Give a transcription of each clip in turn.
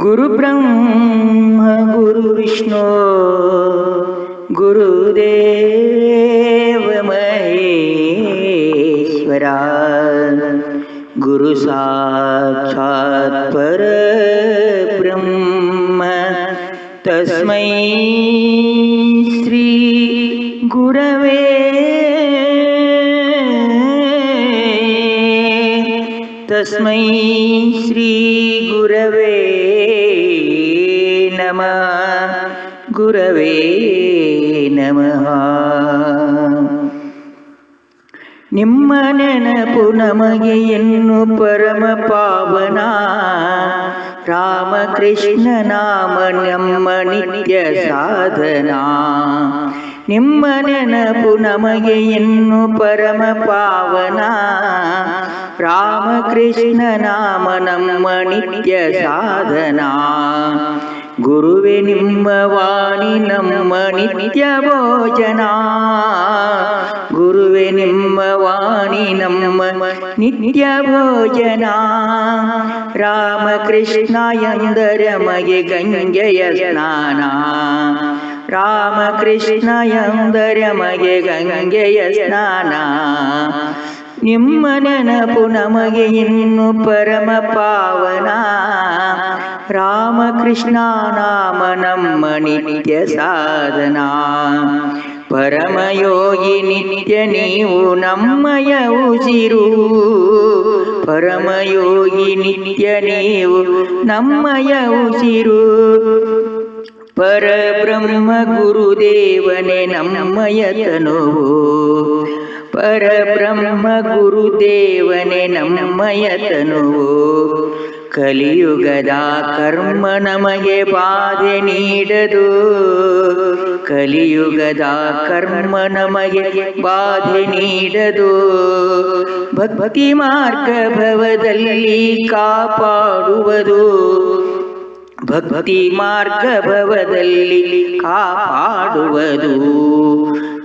ಗುರು ಬ್ರಹ್ಮ ಗುರು ವಿಷ್ಣು ಗುರುದೇವ ಮಹೇಶ್ವರ ಗುರು ಸಾಕ್ಷಾತ್ ಪರಬ್ರಹ್ಮ ತಸ್ಮೈ ಶ್ರೀ ಗುರವೇ ತಸ್ಮೈ ಶ್ರೀ ಗುರವೇ ನಮಃ ಗುರವೇ ನಮಃ. ನಿಮ್ಮ ನೆನಪು ನಮಗೆ ಎನ್ನು ಪರಮ ಪಾವನ, ರಾಮಕೃಷ್ಣ ನಾಮ ನಮ್ಮ ನಿತ್ಯ ಸಾಧನ. ನಿಮ್ಮ ನೆನಪು ನಮಗೆ ಎನ್ನು ಪರಮ ಪಾವನ, ರಾಮಕೃಷ್ಣ ನಾಮ ನಮ್ಮ ನಿತ್ಯ ಸಾಧನ. ಗುರುವೇ ನಿಮ್ಮ ವಾಣಿ ನಮ್ಮ ನಿತ್ಯ ಭೋಜನ, ಗುರುವೇ ನಿಮ್ಮ ವಾಣಿ ನಮ್ಮ ನಿತ್ಯ ಭೋಜನ. ರಾಮಕೃಷ್ಣ ಎಂದರೆ ಮಗೆ ಗಂಗೆಯ ಸ್ನಾನ, ರಾಮಕೃಷ್ಣ ಎಂದರೆ ಮಗೆ ಗಂಗೆಯ ಸ್ನಾನ. ನಿಮ್ಮ ನೆನಪು ನಮಗೆ ಇನ್ನು ಪರಮ ಪಾವನ, ರಾಮಕೃಷ್ಣ ನಾಮ ನಮ್ಮ ನಿತ್ಯ ಸಾಧನ. ಪರಮಯೋಗಿ ನಿತ್ಯ ನೀವು ನಮ್ಮಯ ಉಸಿರು, ಪರಮಯೋಗಿ ನಿತ್ಯ ನೀವು ನಮ್ಮಯ ಉಸಿರು. ಪರಬ್ರಹ್ಮ ಗುರುದೇವನೇ ನಮ್ಮಯ ತನುವು, ಪರಬ್ರಹ್ಮ ಗುರುದೇವನೇ ನಮ್ಮಯ ತನುವು. ಕಲಿಯುಗದ ಕರ್ಮ ನಮಗೆ ಬಾಧೆ ನೀಡದು, ಕಲಿಯುಗದ ಕರ್ಮ ನಮಗೆ ಬಾಧೆ ನೀಡದು. ಭಕ್ತಿ ಮಾರ್ಗ ಭವದಲ್ಲಿ ಕಾಪಾಡುವುದು, ಭಕ್ತಿ ಮಾರ್ಗ ಭವದಲ್ಲಿ ಕಾಪಾಡುವುದು.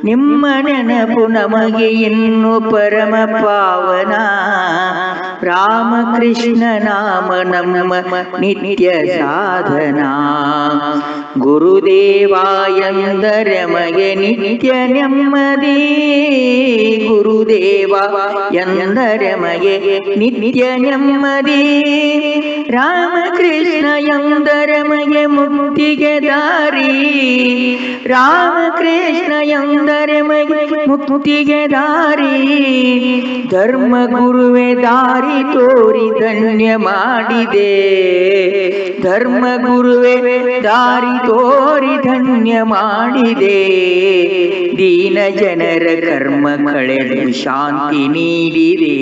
ನಿಮ್ಮ ನೆನಪು ನಮಗೆ ಇನ್ನು ಪರಮ ಪಾವನ, ರಾಮಕೃಷ್ಣ ನಾಮ ನಮ್ಮ ನಿತ್ಯ ಸಾಧನ. ಗುರುದೇವ ಎಂದರೆ ಮಗೆ ನಿತ್ಯ ನೆಮ್ಮದಿ, ಗುರುದೇವ ಎಂದರೆ ಮಗೆ ನಿತ್ಯ ನೆಮ್ಮದಿ. ರಾಮಕೃಷ್ಣ ಎಂದರೆ ಮಗೆ ಮುಕ್ತಿಗೆ ದಾರಿ, ರಾಮಕೃಷ್ಣ ಎಂದರೆ ಮಗೆ ಮುಕ್ತಿಗೆ ದಾರಿ. ಧರ್ಮ ಗುರುವೇ ದಾರಿ ತೋರಿ ಧನ್ಯ ಮಾಡಿದೆ, ಧರ್ಮ ಗುರುವೇ ದಾರಿ ತೋರಿ ಧನ್ಯ ಮಾಡಿದೆ. ದೀನ ಜನರ ಕರ್ಮ ಕಳೆದು ಶಾಂತಿ ನೀಡಿದೆ,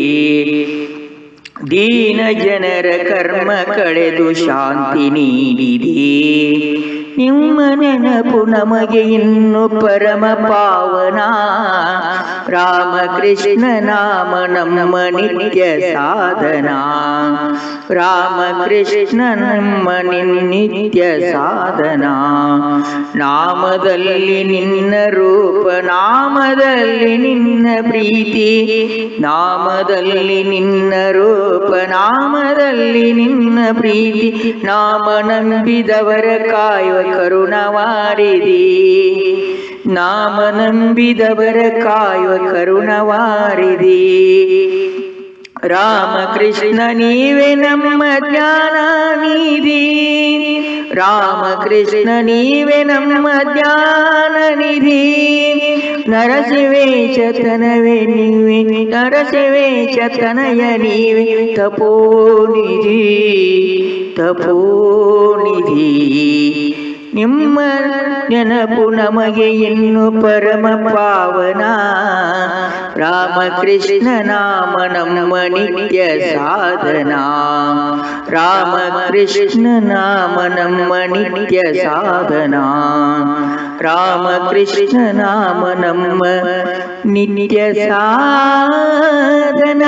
ದೀನ ಜನರ ಕರ್ಮ ಕಳೆದು ಶಾಂತಿ ನೀಡಿದೆ. ನಿಮ್ಮ ನೆನಪು ನಮಗೆ ಇನ್ನು ಪರಮ ಪಾವನ, ರಾಮಕೃಷ್ಣ ನಾಮ ನಮ್ಮ ನಿತ್ಯ ಸಾಧನ. ರಾಮಕೃಷ್ಣ ನಮ್ಮ ನಿತ್ಯ ಸಾಧನ. ನಾಮದಲ್ಲಿ ನಿನ್ನ ರೂಪ, ನಾಮದಲ್ಲಿ ನಿನ್ನ ಪ್ರೀತಿ, ನಾಮದಲ್ಲಿ ನಿನ್ನ ರೂಪ, ನಾಮದಲ್ಲಿ ನಿನ್ನ ಪ್ರೀತಿ. ನಾಮ ನಂಬಿದವರ ಕಾಯುವ ಕರುಣವಾರಿದಿ, ನಾಮ ನಂಬಿದವರ ಕಾಯುವ ಕರುಣವಾರಿದಿ. ರಾಮಕೃಷ್ಣ ನೀವೇ ನಮ್ಮ ಜ್ಞಾನ ನಿಧಿ, ರಾಮಕೃಷ್ಣ ನೀವೇ ನಮ್ಮ ಜ್ಞಾನ ನಿಧಿ. ನರಸಿವೇಶತನವೇ ನೀವೇ, ನರಸಿವೇಶತನಯ ನೀವೇ ತಪೋನಿಧಿ, ತಪೋನಿಧಿ. ನಿಮ್ಮ ನೆನಪು ನಮಗೆ ಇನ್ನು ಪರಮ ಪಾವನ, ರಾಮಕೃಷ್ಣ ನಾಮ ನಮ್ಮ ನಿತ್ಯ ಸಾಧನ. ರಾಮಕೃಷ್ಣ ನಾಮ ನಮ್ಮ ನಿತ್ಯ ಸಾಧನ, ರಾಮಕೃಷ್ಣ ನಾಮ ನಮ್ಮ ನಿತ್ಯ ಸಾಧನ.